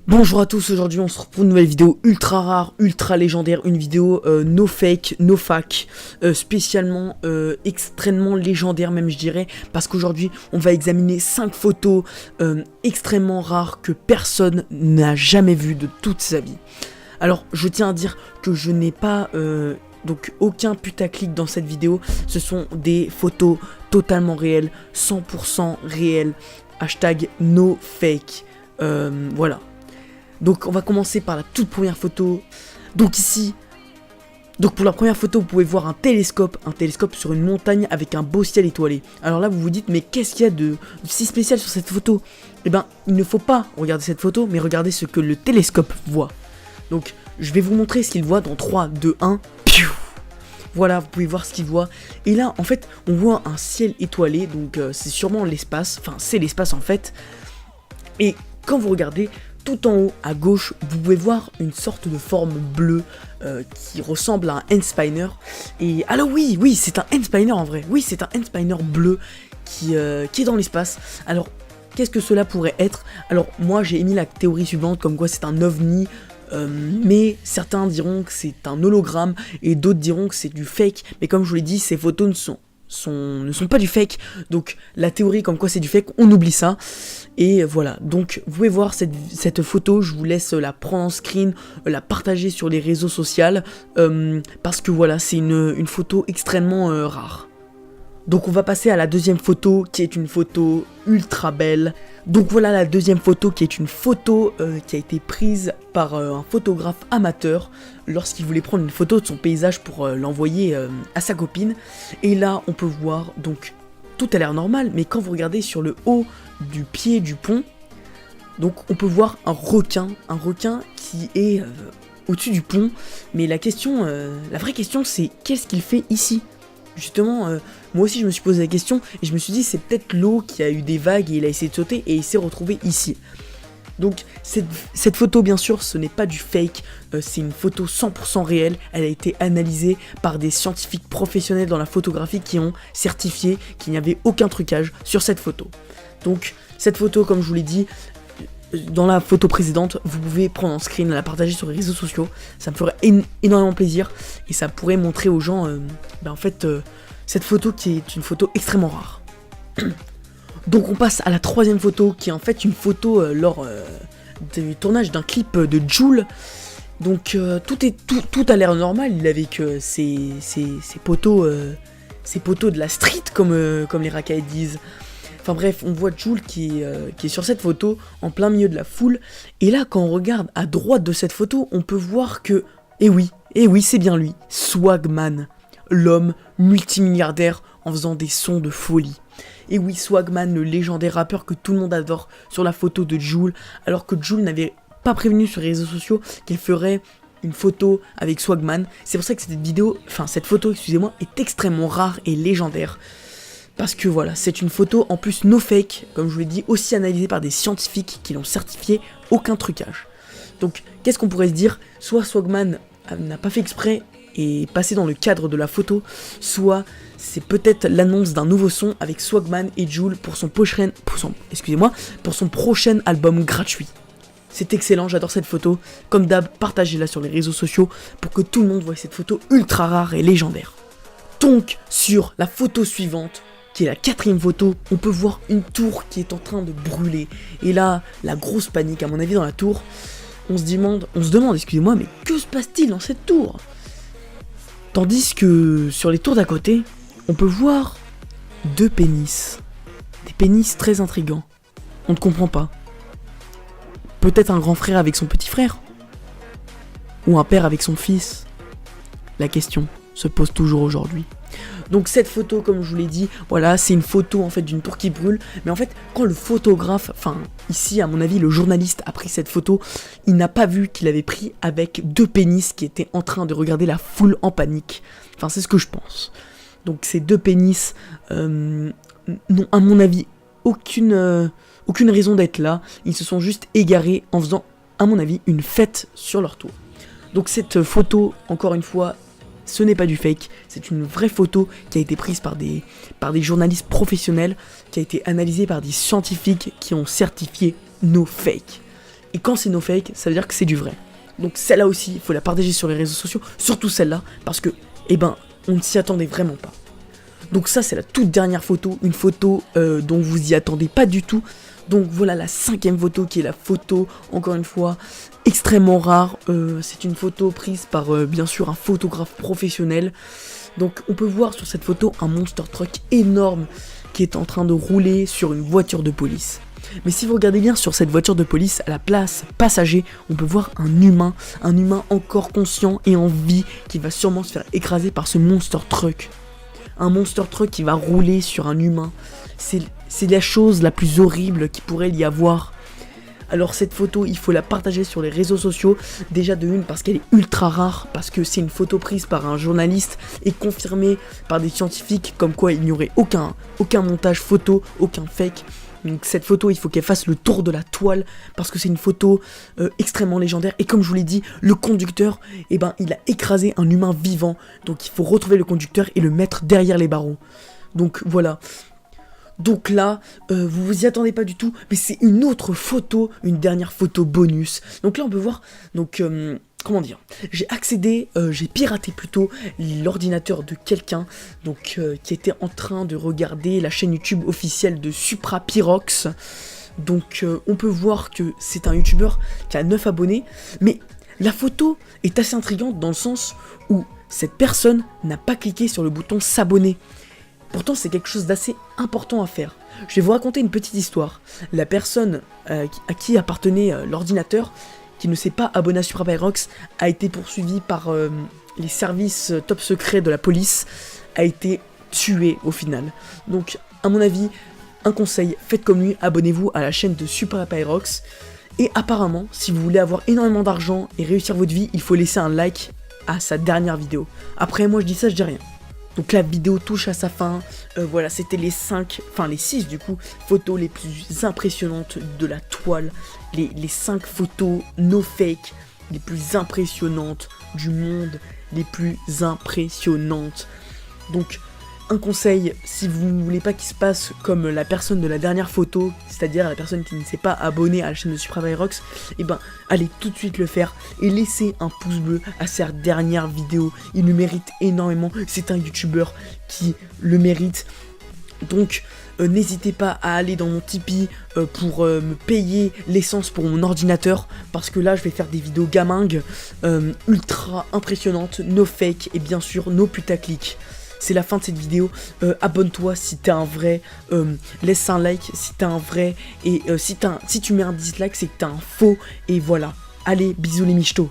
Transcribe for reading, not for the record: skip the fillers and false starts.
Bonjour à tous, aujourd'hui on se retrouve pour une nouvelle vidéo ultra rare, ultra légendaire, une vidéo no fake, no fac, spécialement extrêmement légendaire même je dirais, parce qu'aujourd'hui on va examiner 5 photos extrêmement rares que personne n'a jamais vues de toute sa vie. Alors je tiens à dire que je n'ai pas donc aucun putaclic dans cette vidéo, ce sont des photos totalement réelles, 100% réelles, hashtag no fake, voilà. Donc on va commencer par la toute première photo. Donc ici, pour la première photo vous pouvez voir un télescope sur une montagne avec un beau ciel étoilé. Alors là vous vous dites mais qu'est-ce qu'il y a de si spécial sur cette photo? Eh ben il ne faut pas regarder cette photo mais regarder ce que le télescope voit. Donc je vais vous montrer ce qu'il voit dans 3, 2, 1. Piou. Voilà, vous pouvez voir ce qu'il voit. Et là en fait on voit un ciel étoilé, donc c'est sûrement l'espace, enfin c'est l'espace en fait. Et quand vous regardez tout en haut à gauche, vous pouvez voir une sorte de forme bleue qui ressemble à un Endspiner. Et alors oui, c'est un Endspiner en vrai. Oui, c'est un Endspiner bleu qui est dans l'espace. Alors, qu'est-ce que cela pourrait être? Alors, moi, j'ai émis la théorie suivante, comme quoi c'est un ovni. Mais certains diront que c'est un hologramme et d'autres diront que c'est du fake. Mais comme je vous l'ai dit, ces photos ne sont pas du fake, donc la théorie comme quoi c'est du fake, on oublie ça. Et voilà, donc vous pouvez voir cette photo, je vous laisse la prendre en screen, la partager sur les réseaux sociaux, parce que voilà, c'est une photo extrêmement rare. Donc on va passer à la deuxième photo qui est une photo ultra belle. Donc voilà la deuxième photo qui est une photo qui a été prise par un photographe amateur lorsqu'il voulait prendre une photo de son paysage pour l'envoyer à sa copine. Et là on peut voir, donc tout a l'air normal, mais quand vous regardez sur le haut du pied du pont, donc on peut voir un requin qui est au-dessus du pont. Mais la vraie question c'est qu'est-ce qu'il fait ici? Justement, moi aussi je me suis posé la question et je me suis dit c'est peut-être l'eau qui a eu des vagues et il a essayé de sauter et il s'est retrouvé ici. Donc cette photo bien sûr ce n'est pas du fake, c'est une photo 100% réelle, elle a été analysée par des scientifiques professionnels dans la photographie qui ont certifié qu'il n'y avait aucun trucage sur cette photo. Donc cette photo comme je vous l'ai dit, dans la photo précédente, vous pouvez prendre en screen, la partager sur les réseaux sociaux, ça me ferait énormément plaisir et ça pourrait montrer aux gens en fait cette photo qui est une photo extrêmement rare. Donc on passe à la troisième photo qui est en fait une photo lors du tournage d'un clip de Jul. Donc tout a l'air normal, il est avec ses poteaux de la street comme les racailles disent. Enfin bref, on voit Jul qui est sur cette photo, en plein milieu de la foule. Et là, quand on regarde à droite de cette photo, on peut voir que... Eh oui, c'est bien lui, Swagman, l'homme multimilliardaire en faisant des sons de folie. Et oui, Swagman, le légendaire rappeur que tout le monde adore sur la photo de Jul, alors que Jul n'avait pas prévenu sur les réseaux sociaux qu'il ferait une photo avec Swagman. C'est pour ça que cette photo, excusez-moi, est extrêmement rare et légendaire. Parce que voilà, c'est une photo en plus no fake, comme je vous l'ai dit, aussi analysée par des scientifiques qui l'ont certifié, aucun trucage. Donc, qu'est-ce qu'on pourrait se dire? Soit Swagman n'a pas fait exprès et passé dans le cadre de la photo, soit c'est peut-être l'annonce d'un nouveau son avec Swagman et Jul pour son prochain album gratuit. C'est excellent, j'adore cette photo. Comme d'hab, partagez-la sur les réseaux sociaux pour que tout le monde voie cette photo ultra rare et légendaire. Donc, sur la photo suivante, qui est la quatrième photo, on peut voir une tour qui est en train de brûler. Et là, la grosse panique à mon avis dans la tour. On se demande, excusez-moi, mais que se passe-t-il dans cette tour? Tandis que sur les tours d'à côté, on peut voir deux pénis. Des pénis très intrigants. On ne comprend pas. Peut-être un grand frère avec son petit frère? Ou un père avec son fils? La question se pose toujours aujourd'hui. Donc cette photo, comme je vous l'ai dit, voilà, c'est une photo en fait d'une tour qui brûle. Mais en fait, quand le photographe, enfin ici à mon avis le journaliste a pris cette photo, il n'a pas vu qu'il avait pris avec deux pénis qui étaient en train de regarder la foule en panique. Enfin c'est ce que je pense. Donc ces deux pénis n'ont à mon avis aucune raison d'être là. Ils se sont juste égarés en faisant à mon avis une fête sur leur tour. Donc cette photo, encore une fois, ce n'est pas du fake, c'est une vraie photo qui a été prise par des journalistes professionnels, qui a été analysée par des scientifiques qui ont certifié no fake. Et quand c'est no fake, ça veut dire que c'est du vrai. Donc celle-là aussi, il faut la partager sur les réseaux sociaux, surtout celle-là, parce que, eh ben, on ne s'y attendait vraiment pas. Donc ça, c'est la toute dernière photo, une photo dont vous y attendez pas du tout. Donc voilà la 5e photo qui est la photo, encore une fois, extrêmement rare. C'est une photo prise par, bien sûr, un photographe professionnel. Donc on peut voir sur cette photo un monster truck énorme qui est en train de rouler sur une voiture de police. Mais si vous regardez bien sur cette voiture de police, à la place passager, on peut voir un humain encore conscient et en vie qui va sûrement se faire écraser par ce monster truck. Un monster truck qui va rouler sur un humain. C'est la chose la plus horrible qu'il pourrait y avoir. Alors cette photo, il faut la partager sur les réseaux sociaux. Déjà de une parce qu'elle est ultra rare, parce que c'est une photo prise par un journaliste et confirmée par des scientifiques comme quoi il n'y aurait aucun montage photo, aucun fake. Donc cette photo, il faut qu'elle fasse le tour de la toile parce que c'est une photo extrêmement légendaire. Et comme je vous l'ai dit, le conducteur, eh ben, il a écrasé un humain vivant. Donc il faut retrouver le conducteur et le mettre derrière les barreaux. Donc voilà. Donc là, vous vous y attendez pas du tout, mais c'est une autre photo, une dernière photo bonus. Donc là, on peut voir, donc, comment dire, j'ai piraté plutôt l'ordinateur de quelqu'un, donc, qui était en train de regarder la chaîne YouTube officielle de Supra Pyrox. Donc, on peut voir que c'est un YouTuber qui a 9 abonnés, mais la photo est assez intrigante dans le sens où cette personne n'a pas cliqué sur le bouton s'abonner. Pourtant, c'est quelque chose d'assez important à faire. Je vais vous raconter une petite histoire. La personne à qui appartenait l'ordinateur, qui ne s'est pas abonné à Supra Pyrox, a été poursuivie par les services top secrets de la police, a été tuée au final. Donc, à mon avis, un conseil, faites comme lui, abonnez-vous à la chaîne de Supra Pyrox. Et apparemment, si vous voulez avoir énormément d'argent et réussir votre vie, il faut laisser un like à sa dernière vidéo. Après, moi je dis ça, je dis rien. Donc la vidéo touche à sa fin, voilà, c'était les 6 du coup, photos les plus impressionnantes de la toile, les 5 photos no fake, les plus impressionnantes du monde, les plus impressionnantes. Donc un conseil, si vous ne voulez pas qu'il se passe comme la personne de la dernière photo, c'est-à-dire la personne qui ne s'est pas abonnée à la chaîne de Supra Pyrox, et ben allez tout de suite le faire et laissez un pouce bleu à sa dernière vidéo. Il le mérite énormément, c'est un youtubeur qui le mérite. Donc n'hésitez pas à aller dans mon Tipeee pour me payer l'essence pour mon ordinateur, parce que là je vais faire des vidéos gamingues ultra impressionnantes, no fake et bien sûr no putaclic. C'est la fin de cette vidéo, abonne-toi si t'es un vrai, laisse un like si t'es un vrai, et si tu mets un dislike c'est que t'es un faux, et voilà. Allez, bisous les michtos.